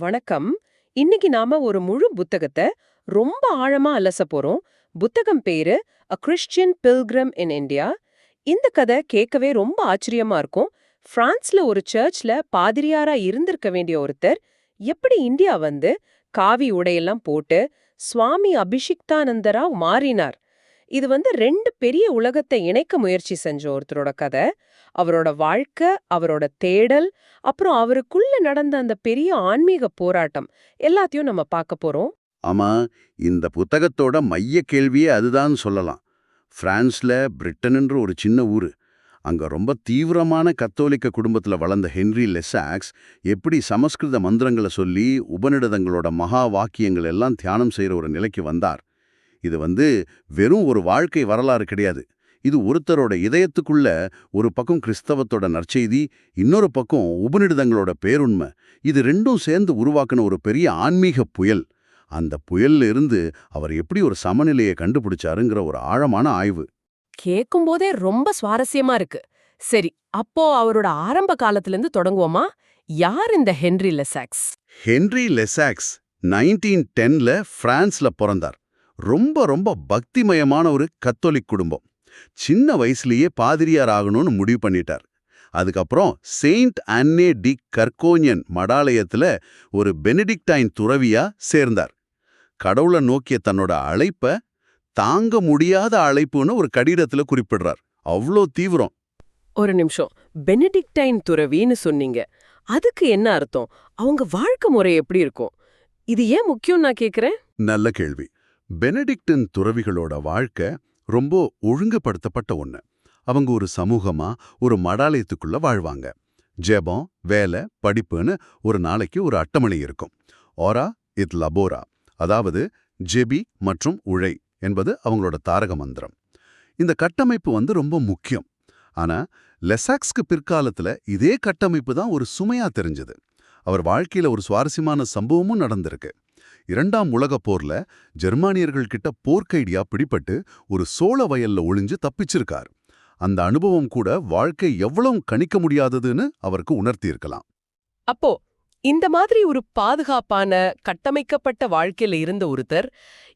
வணக்கம். இன்னைக்கு நாம ஒரு முழு புத்தகத்தை ரொம்ப ஆழமா அலச போறோம். புத்தகம் பேரு A Christian Pilgrim in India. இந்த கதை கேட்கவே ரொம்ப ஆச்சரியமா இருக்கும். பிரான்ஸ்ல ஒரு சர்ச்ல பாதிரியாரா இருந்திருக்க வேண்டிய ஒருத்தர் எப்படி இந்தியா வந்து காவி உடையெல்லாம் போட்டு சுவாமி அபிஷிக்தானந்தரா மாறினார். இது வந்து ரெண்டு பெரிய உலகத்தை இணைக்க முயற்சி செஞ்ச ஒருத்தரோட கதை. அவரோட வாழ்க்கை, அவரோட தேடல், அப்புறம் அவருக்குள்ள நடந்த அந்த பெரிய ஆன்மீக போராட்டம் எல்லாத்தையும் நம்ம பார்க்க போறோம். ஆமா, இந்த புத்தகத்தோட மைய கேள்வியே அதுதான் சொல்லலாம். பிரான்ஸ்ல பிரிட்டன்ன்ற ஒரு சின்ன ஊரு. அங்க ரொம்ப தீவிரமான கத்தோலிக்க குடும்பத்துல வளர்ந்த ஹென்றி லெசாக்ஸ் எப்படி சமஸ்கிருத மந்திரங்களை சொல்லி உபநிடதங்களோட மகா வாக்கியங்கள் எல்லாம் தியானம் செய்யற ஒரு நிலைக்கு வந்தார். இது வெறும் ஒரு வாழ்க்கை வரலாறு கிடையாது. இது ஒருத்தரோட இதயத்துக்குள்ள ஒரு பக்கம் கிறிஸ்தவத்தோட நற்செய்தி, இன்னொரு பக்கம் உபநிடதங்களோட பேருண்மை. இது ரெண்டும் சேர்ந்து உருவாக்கின ஒரு பெரிய ஆன்மீக புயல். அந்த புயல்ல இருந்து அவர் எப்படி ஒரு சமநிலையை கண்டுபிடிச்சாருங்கிற ஒரு ஆழமான ஆய்வு. கேட்கும் போதே ரொம்ப சுவாரஸ்யமா இருக்கு. சரி, அப்போ அவரோட ஆரம்ப காலத்துல இருந்து தொடங்குவோமா? யார் இந்த ஹென்றி லெசாக்ஸ்? ஹென்றி லெசாக்ஸ் 1910ல பிரான்ஸ்ல பிறந்தார். ரொம்ப ரொம்ப பக்திமயமான ஒரு கத்தோலிக் குடும்பம். சின்ன வயசுலயே பாதிரியார் ஆகணும்னு முடிவு பண்ணிட்டார். அதுக்கப்புறம் செயின்ட் அன்னே டி கர்கோனியன் மடாலயத்துல ஒரு பெனடிக்டைன் துறவியா சேர்ந்தார். கடவுளை நோக்கிய தன்னோட அழைப்ப தாங்க முடியாத அழைப்புன்னு ஒரு கடிதத்துல குறிப்பிடுறார். அவ்வளோ தீவிரம். ஒரு நிமிஷம், பெனடிக்டைன் துறவின்னு சொன்னீங்க. அதுக்கு என்ன அர்த்தம்? அவங்க வாழ்க்கை முறை எப்படி இருக்கும்? இது ஏன் முக்கியம் நான் கேக்குறேன்? நல்ல கேள்வி. பெனடிக்டின் துறவிகளோட வாழ்க்கை ரொம்ப ஒழுங்குபடுத்தப்பட்ட ஒண்ணு. அவங்க ஒரு சமூகமா ஒரு மடாலயத்துக்குள்ள வாழ்வாங்க. ஜெபம், வேலை, படிப்புன்னு ஒரு நாளைக்கு ஒரு அட்டமணி இருக்கும். ஓரா இத் லபோரா, அதாவது ஜெபி மற்றும் உழை என்பது அவங்களோட தாரக மந்திரம். இந்த கட்டமைப்பு ரொம்ப முக்கியம். ஆனா லெசாக்ஸ்க்கு பிற்காலத்துல இதே கட்டமைப்பு தான் ஒரு சுமையா தெரிஞ்சது. அவர் வாழ்க்கையில ஒரு சுவாரஸ்யமான சம்பவமும் நடந்திருக்கு. 2ஆம் உலகப் போர்ல ஜெர்மானியர்கள் கிட்ட போர்க்கைடியா பிடிபட்டு ஒரு சோள வயல்ல ஒளிஞ்சு தப்பிச்சிருக்கார். அந்த அனுபவம் கூட வாழ்க்கை எவ்வளவு கணிக்க முடியாததுன்னு அவருக்கு உணர்த்தியிருக்கலாம். அப்போ இந்த மாதிரி ஒரு பாதுகாப்பான கட்டமைக்கப்பட்ட வாழ்க்கையில இருந்த ஒருத்தர்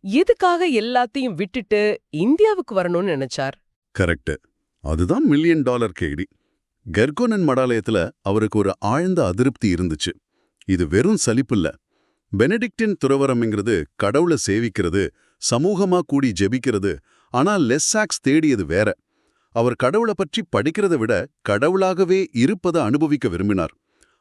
எதுக்காக எல்லாத்தையும் விட்டுட்டு இந்தியாவுக்கு வரணும்னு நினைச்சார்? கரெக்ட். அதுதான் $1 மில்லியன் கேடி. கெர்கோனன் மடாலயத்துல அவருக்கு ஒரு ஆழ்ந்த அதிருப்தி இருந்துச்சு. இது வெறும் சலிப்பில்ல. பெனடிக்டின் துறவரம்ங்கிறது கடவுளை சேவிக்கிறது, சமூகமா கூடி ஜெபிக்கிறது. ஆனால் லெசாக்ஸ் தேடியது வேற. அவர் கடவுளை பற்றி படிக்கிறதை விட கடவுளாகவே இருப்பதை அனுபவிக்க விரும்பினார்.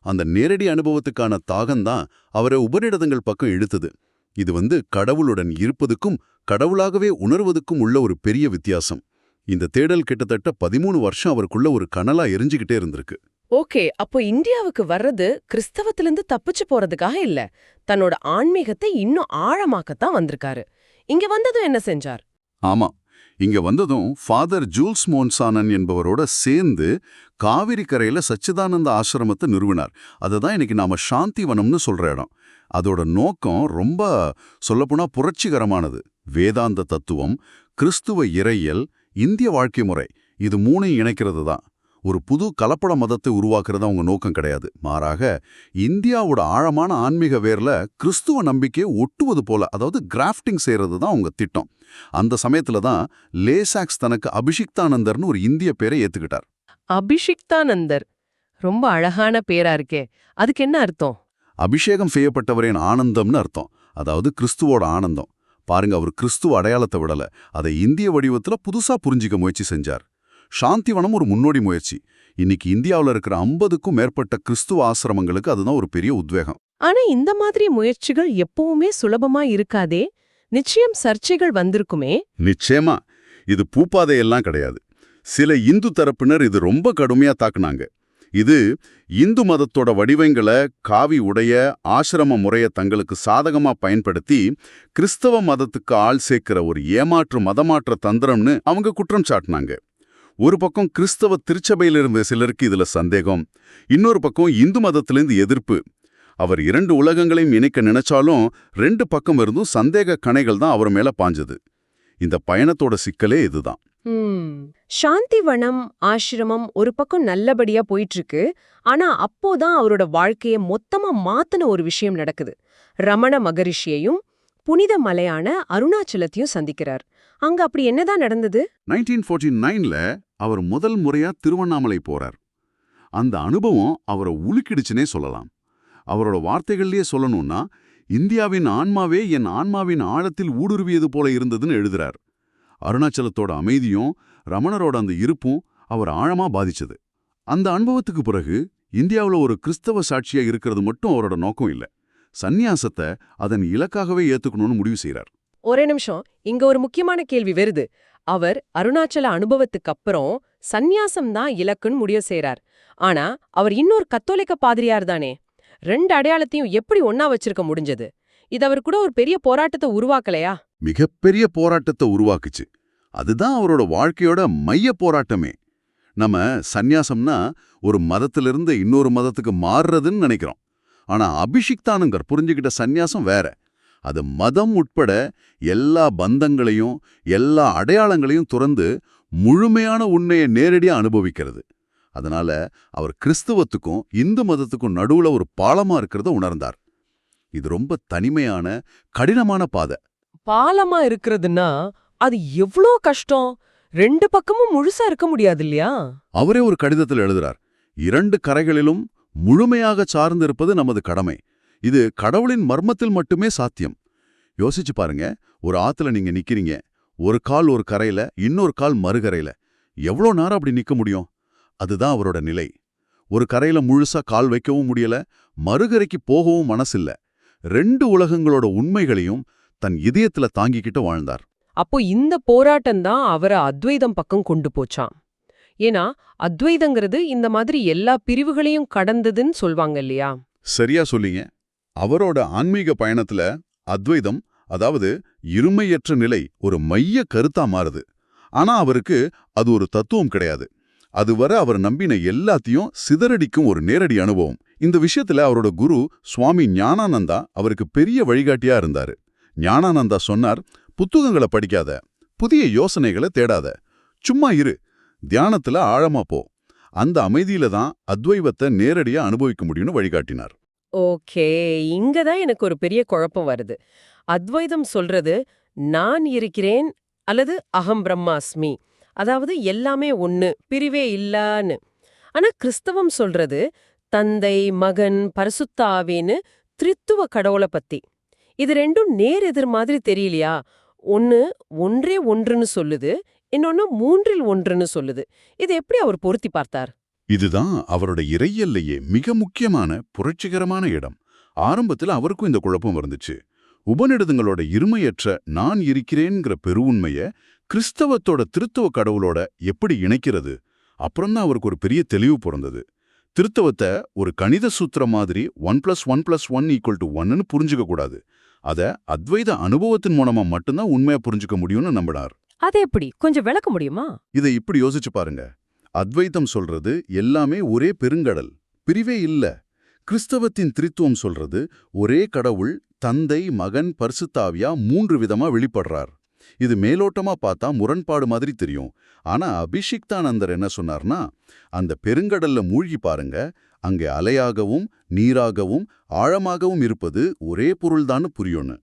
அந்த நேரடி அனுபவத்துக்கான தாகம்தான் அவரை உபநிடதங்கள் பக்கம் இழுத்தது. இது கடவுளுடன் இருப்பதுக்கும் கடவுளாகவே உணர்வதுக்கும் உள்ள ஒரு பெரிய வித்தியாசம். இந்த தேடல் கிட்டத்தட்ட 13 வருஷம் அவருக்குள்ள ஒரு கனலா எரிஞ்சுக்கிட்டே இருந்திருக்கு. ஓகே, அப்போ இந்தியாவுக்கு வர்றது கிறிஸ்தவத்திலிருந்து தப்பிச்சு போறதுக்காக இல்ல, தன்னோட ஆன்மீகத்தை இன்னும் ஆழமாக்கத்தான் வந்திருக்காரு. இங்க வந்ததும் என்ன செஞ்சார்? ஆமா, இங்க வந்ததும் ஃபாதர் ஜூல்ஸ் மோன்சானன் என்பவரோட சேர்ந்து காவிரி கரையில சச்சிதானந்த ஆசிரமத்தை நிறுவினார். அதுதான் இன்னைக்கு நாம சாந்திவனம்னு சொல்ற இடம். அதோட நோக்கம் ரொம்ப சொல்லப்போனா புரட்சிகரமானது. வேதாந்த தத்துவம், கிறிஸ்துவ இறையியல், இந்திய வாழ்க்கை முறை, இது மூணையும் இணைக்கிறது தான். ஒரு புது கலப்பட மதத்தை உருவாக்குறது அவங்க நோக்கம் கிடையாது. மாறாக இந்தியாவோட ஆழமான ஆன்மீக வேர்ல கிறிஸ்துவ நம்பிக்கையை ஒட்டுவது போல, அதாவது கிராஃப்டிங் செய்யறது தான் அவங்க திட்டம். அந்த சமயத்துல தான் லேசாக்ஸ் தனக்கு அபிஷிக்தானந்தர்னு ஒரு இந்திய பேரை ஏத்துக்கிட்டார். அபிஷிக்தானந்தர் ரொம்ப அழகான பேரா இருக்கே, அதுக்கு என்ன அர்த்தம்? அபிஷேகம் செய்யப்பட்டவரின் ஆனந்தம்னு அர்த்தம். அதாவது கிறிஸ்துவோட ஆனந்தம். பாருங்க, அவர் கிறிஸ்துவ அடையாளத்தை விடல, அதை இந்திய வடிவத்துல புதுசா புரிஞ்சிக்க முயற்சி செஞ்சார். சாந்திவனம் ஒரு முன்னோடி முயற்சி. இன்னைக்கு இந்தியாவில் இருக்கிற 50க்கும் மேற்பட்ட கிறிஸ்துவ ஆசிரமங்களுக்கு அதுதான் ஒரு பெரிய உத்வேகம். ஆனா இந்த மாதிரி முயற்சிகள் எப்பவுமே சுலபமா இருக்காதே. நிச்சயம் சர்ச்சைகள் வந்திருக்குமே. நிச்சயமா. இது பூப்பாதையெல்லாம் கிடையாது. சில இந்து தரப்பினர் இது ரொம்ப கடுமையா தாக்குனாங்க. இது இந்து மதத்தோட வடிவங்களை, காவி உடைய, ஆசிரம முறையை தங்களுக்கு சாதகமா பயன்படுத்தி கிறிஸ்தவ மதத்துக்கு ஆள் சேர்க்கிற ஒரு ஏமாற்று மதமாற்ற தந்திரம்னு அவங்க குற்றம் சாட்டினாங்க. ஒரு பக்கம் கிறிஸ்தவ திருச்சபையில் இருந்த சிலருக்கு இதுல சந்தேகம், இன்னொரு பக்கம் இந்து மதத்திலிருந்து எதிர்ப்பு. அவர் 2 உலகங்களையும் இணைக்க நினைச்சாலும் 2 பக்கம் இருந்தும் சந்தேக கணைகள் தான் அவர் மேல பாஞ்சது. இந்த பயணத்தோட சிக்கலே இதுதான். சாந்திவனம் ஆசிரமம் ஒரு பக்கம் நல்லபடியா போயிட்டு இருக்கு. ஆனா அப்போதான் அவரோட வாழ்க்கைய மொத்தமா மாத்துன ஒரு விஷயம் நடக்குது. ரமண மகரிஷியையும் புனித மலையான அருணாச்சலத்தையும் சந்திக்கிறார். அங்க அப்படி என்னதான் நடந்தது? 1949ல அவர் முதல் முறையா திருவண்ணாமலை போறார். அந்த அனுபவம் அவரை உலுக்கிடுச்சுனே சொல்லலாம். அவரோட வார்த்தைகள்லயே சொல்லணும்னா, இந்தியாவின் ஆன்மாவே என் ஆன்மாவின் ஆழத்தில் ஊடுருவியது போல இருந்ததுன்னு எழுதுறார். அருணாச்சலத்தோட அமைதியும் ரமணரோட அந்த இருப்பும் அவர் ஆழமா பாதிச்சது. அந்த அனுபவத்துக்கு பிறகு இந்தியாவுல ஒரு கிறிஸ்தவ சாட்சியா இருக்கிறது மட்டும் அவரோட நோக்கம் இல்ல. சந்நியாசத்தை அதன் இலக்காகவே ஏத்துக்கணும்னு முடிவு செய்றார். ஒரே நிமிஷம், இங்க ஒரு முக்கியமான கேள்வி வருது. அவர் அருணாச்சல அனுபவத்துக்கு அப்புறம் சந்நியாசம் தான் இலக்குன்னு முடிவு செய்றார். ஆனா அவர் இன்னொரு கத்தோலிக்க பாதிரியார் தானே. ரெண்டு அடையாளத்தையும் எப்படி ஒண்ணா வச்சிருக்க முடிஞ்சது? இது அவர் கூட ஒரு பெரிய போராட்டத்தை உருவாக்கலையா? மிகப்பெரிய போராட்டத்தை உருவாக்குச்சு. அதுதான் அவரோட வாழ்க்கையோட மைய போராட்டமே. நம்ம சந்நியாசம்னா ஒரு மதத்திலிருந்து இன்னொரு மதத்துக்கு மாறுறதுன்னு நினைக்கிறோம். ஆனா அபிஷிக்தானங்கர் புரிஞ்சுக்கிட்ட சந்நியாசம் வேற. அது மதம் உட்பட எல்லா பந்தங்களையும் எல்லா அடையாளங்களையும் துறந்து முழுமையான உண்மையை நேரடியா அனுபவிக்கிறது. அதனால அவர் கிறிஸ்துவத்துக்கும் இந்து மதத்துக்கும் நடுவுல ஒரு பாலமா இருக்கிறத உணர்ந்தார். இது ரொம்ப தனிமையான கடினமான பாதை. பாலமா இருக்கிறதுன்னா அது எவ்ளோ கஷ்டம். ரெண்டு பக்கமும் முழுசா இருக்க முடியாது இல்லையா? அவரே ஒரு கடிதத்தில் எழுதுறார், இரண்டு கரைகளிலும் முழுமையாக சார்ந்திருப்பது நமது கடமை. இது கடவுளின் மர்மத்தில் மட்டுமே சாத்தியம். யோசிச்சு பாருங்க, ஒரு ஆத்துல நீங்க நிக்கிறீங்க. ஒரு கால் ஒரு கரையில, இன்னொரு கால் மறுகரையில. எவ்வளோ நேரம் அப்படி நிக்க முடியும்? அதுதான் அவரோட நிலை. ஒரு கரையில முழுசா கால் வைக்கவும் முடியல, மறுகரைக்கு போகவும் மனசில்ல. ரெண்டு உலகங்களோட உண்மைகளையும் தன் இதயத்துல தாங்கிக்கிட்டு வாழ்ந்தார். அப்போ இந்த போராட்டம் தான் அவரை அத்வைதம் பக்கம் கொண்டு போச்சாம். ஏன்னா அத்வைதங்கிறது இந்த மாதிரி எல்லா பிரிவுகளையும் கடந்ததுன்னு சொல்வாங்க இல்லையா? சரியா சொல்லிங்க. அவரோட ஆன்மீக பயணத்துல அத்வைதம், அதாவது இருமையற்ற நிலை, ஒரு மைய கருத்தா மாறுது. ஆனா அவருக்கு அது ஒரு தத்துவம் கிடையாது. அதுவரை அவர் நம்பின எல்லாத்தையும் சிதறடிக்கும் ஒரு நேரடி அனுபவம். இந்த விஷயத்துல அவரோட குரு சுவாமி ஞானானந்தா அவருக்கு பெரிய வழிகாட்டியா இருந்தாரு. ஞானானந்தா சொன்னார், புத்தகங்களை படிக்காத, புதிய யோசனைகளை தேடாத, சும்மா இரு, தியானத்துல ஆழமா போ. அந்த அமைதியில தான் அத்வைவத்தை நேரடியா அனுபவிக்க முடியும்னு வழிகாட்டினார். ஓகே, இங்கதான் எனக்கு ஒரு பெரிய குழப்பம் வருது. அத்வைதம் சொல்றது நான் இருக்கிறேன் அல்லது அகம் பிரம்மாஸ்மி, அதாவது எல்லாமே ஒண்ணு, பிரிவே இல்லன்னு. ஆனா கிறிஸ்தவம் சொல்றது தந்தை மகன் பரிசுத்த ஆவின்னு திரித்துவ கடவுளை பத்தி. இது ரெண்டும் நேர் எதிர் மாதிரி தெரியலையா? ஒன்னு ஒன்றே ஒன்றுன்னு சொல்லுது, இன்னொன்னு மூன்றில் ஒன்றுன்னு சொல்லுது. இது எப்படி அவர் பொருத்தி பார்த்தார்? இதுதான் அவரோட இறையியல்லையே மிக முக்கியமான புரட்சிகரமான இடம். ஆரம்பத்துல அவருக்கும் இந்த குழப்பம் இருந்துச்சு. உபநிடதங்களோட இருமையற்ற நான் இருக்கிறேன்ங்கிற பெருவுண்மைய கிறிஸ்தவத்தோட திருத்துவ கடவுளோட எப்படி இணைக்கிறது? அப்புறம்தான் அவருக்கு ஒரு பெரிய தெளிவு பிறந்தது. திருத்தவத்தை ஒரு கணித சூத்திரம் மாதிரி 1+1+1=1ன்னு புரிஞ்சுக்க கூடாது. அத அத்வைத அனுபவத்தின் மூலமா மட்டும்தான் உண்மையா புரிஞ்சுக்க முடியும்னு நம்பினார். அது எப்படி, கொஞ்சம் விளக்க முடியுமா? இதை இப்படி யோசிச்சு பாருங்க. அத்வைதம் சொல்றது எல்லாமே ஒரே பெருங்கடல், பிரிவே இல்ல. கிறிஸ்தவத்தின் திரித்துவம் சொல்றது ஒரே கடவுள், தந்தை மகன் பரிசுத்தாவியா 3 விதமா வெளிப்படுறார். இது மேலோட்டமா பார்த்தா முரண்பாடு மாதிரி தெரியும். ஆனா அபிஷிக்தானந்தர் என்ன சொன்னார்னா, அந்த பெருங்கடல்ல மூழ்கி பாருங்க, அங்கே அலையாகவும் நீராகவும் ஆழமாகவும் இருப்பது ஒரே பொருள்தான்னு புரியும்னு.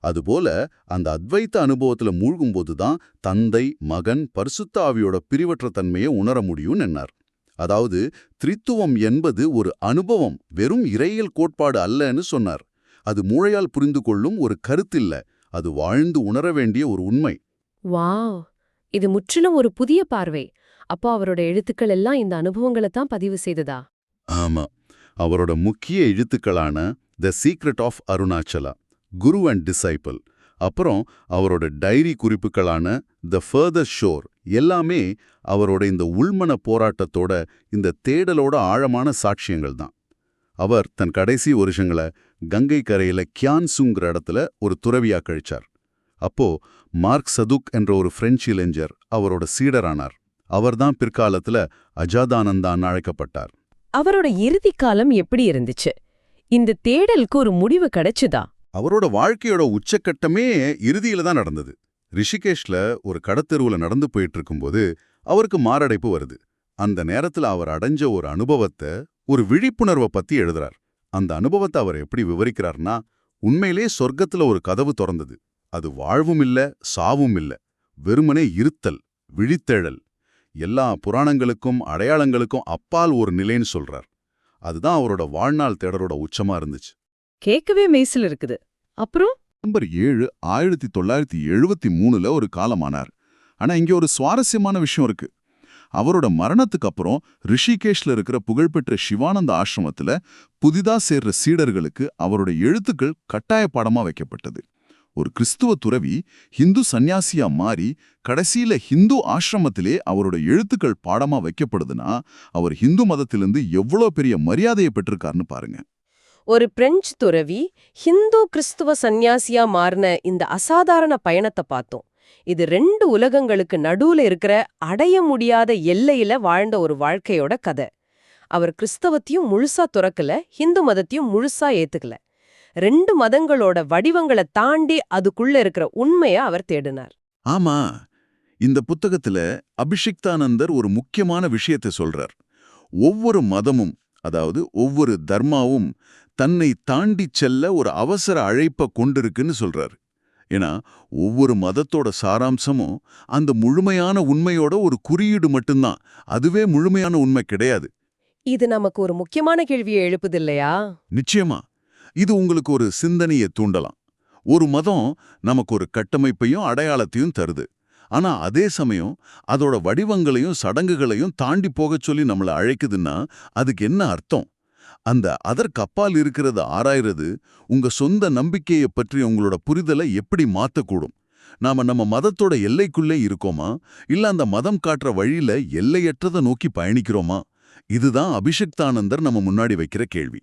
அதுபோல அந்த அத்வைத்த அனுபவத்துல மூழ்கும்போது தான் தந்தை மகன் பரிசுத்த ஆவியோட பிரிவற்ற தன்மையை உணர முடியும்னு என்னார். அதாவது திரித்துவம் என்பது ஒரு அனுபவம், வெறும் இறையியல் கோட்பாடு அல்லன்னு சொன்னார். அது மூளையால் புரிந்து கொள்ளும் ஒரு கருத்தில்ல, அது வாழ்ந்து உணர வேண்டிய ஒரு உண்மை. வாவ், இது முற்றிலும் ஒரு புதிய பார்வை. அப்போ அவரோட எழுத்துக்கள் எல்லாம் இந்த அனுபவங்களை தான் பதிவு செய்ததா? ஆமா, அவரோட முக்கிய எழுத்துக்களான the secret of Arunachala, guru and disciple, அப்புறம் அவரோட டைரி குறிப்புகளான த ஃபர்தர் ஷோர் எல்லாமே அவரோட இந்த உள்மன போராட்டத்தோட, இந்த தேடலோட ஆழமான சாட்சியங்கள் தான். அவர் தன் கடைசி வருஷங்களை கங்கை கரையில கியான்சுங்கிற இடத்துல ஒரு துறவியா கழிச்சார். அப்போ மார்க் சதுக் என்ற ஒரு பிரெஞ்சு இளைஞர் அவரோட சீடரானார். அவர்தான் பிற்காலத்துல அஜாதானந்தான்னு அழைக்கப்பட்டார். அவரோட இறுதி காலம் எப்படி இருந்துச்சு? இந்த தேடலுக்கு ஒரு முடிவு கிடைச்சுதா? அவரோட வாழ்க்கையோட உச்சக்கட்டமே இறுதியில தான் நடந்தது. ரிஷிகேஷ்ல ஒரு கடத்தெருவுல நடந்து போயிட்டு இருக்கும்போது அவருக்கு மாரடைப்பு வருது. அந்த நேரத்துல அவர் அடைஞ்ச ஒரு அனுபவத்தை, ஒரு விழிப்புணர்வை பத்தி எழுதுறார். அந்த அனுபவத்தை அவர் எப்படி விவரிக்கிறார்னா, உண்மையிலே சொர்க்கத்துல ஒரு கதவு திறந்தது. அது வாழ்வும் இல்ல, சாவும் இல்ல, வெறுமனே இருத்தல், விழித்தெழல். எல்லா புராணங்களுக்கும் அடையாளங்களுக்கும் அப்பால் ஒரு நிலைன்னு சொல்றார். அதுதான் அவரோட வாழ்நாள் தேடலோட உச்சமா இருந்துச்சு. கேட்கவே மெய்சில் இருக்குது. அப்புறம் நவம்பர் 7 1973ல ஒரு காலமானார். ஆனா இங்க ஒரு சுவாரஸ்யமான விஷயம் இருக்கு. அவரோட மரணத்துக்கு அப்புறம் ரிஷிகேஷ்ல இருக்கிற புகழ்பெற்ற சிவானந்த ஆசிரமத்துல புதிதா சேர்ற சீடர்களுக்கு அவரோட எழுத்துக்கள் கட்டாய பாடமா வைக்கப்பட்டது. ஒரு கிறிஸ்துவ துறவி ஹிந்து சந்நியாசியா மாறி கடைசியில ஹிந்து ஆசிரமத்திலே அவரோட எழுத்துக்கள் பாடமா வைக்கப்படுதுன்னா அவர் ஹிந்து மதத்திலிருந்து எவ்வளோ பெரிய மரியாதையை பெற்றிருக்காருன்னு பாருங்க. ஒரு பிரெஞ்சு துறவி ஹிந்து கிறிஸ்துவ சந்நியாசியா மாறின இந்த அசாதாரண பயணத்தை பார்த்தோம். இது 2 உலகங்களுக்கு நடுவுல இருக்கிற அடைய முடியாத எல்லையில வாழ்ந்த ஒரு வாழ்க்கையோட கதை. அவர் கிறிஸ்தவத்தையும் முழுசா துறக்கல, ஹிந்து மதத்தையும் முழுசா ஏத்துக்கல. 2 மதங்களோட வடிவங்களை தாண்டி அதுக்குள்ள இருக்கிற உண்மைய அவர் தேடினார். ஆமா, இந்த புத்தகத்துல அபிஷிக்தானந்தர் ஒரு முக்கியமான விஷயத்தை சொல்றார். ஒவ்வொரு மதமும், அதாவது ஒவ்வொரு தர்மாவும் தன்னை தாண்டி செல்ல ஒரு அவசர அழைப்பை கொண்டிருக்குன்னு சொல்றார். ஏன்னா ஒவ்வொரு மதத்தோட சாராம்சமும் அந்த முழுமையான உண்மையோட ஒரு குறியீடு மட்டும்தான். அதுவே முழுமையான உண்மை கிடையாது. இது நமக்கு ஒரு முக்கியமான கேள்வியை எழுப்புது இல்லையா? நிச்சயமா இது உங்களுக்கு ஒரு சிந்தனையை தூண்டலாம். ஒரு மதம் நமக்கு ஒரு கட்டமைப்பையும் அடையாளத்தையும் தருது. ஆனா அதே சமயம் அதோட வடிவங்களையும் சடங்குகளையும் தாண்டி போகச் சொல்லி நம்மளை அழைக்குதுன்னா அதுக்கு என்ன அர்த்தம்? அதற்கப்பால் இருக்கிறது ஆராய்றது உங்க சொந்த நம்பிக்கையை பற்றி உங்களோட புரிதலை எப்படி மாத்தக்கூடும்? நம்ம மதத்தோட எல்லைக்குள்ளே இருக்கோமா, இல்ல அந்த மதம் காட்டுற வழியில எல்லையற்றதை நோக்கி பயணிக்கிறோமா? இதுதான் அபிஷிக்தானந்தர் நம்ம முன்னாடி வைக்கிற கேள்வி.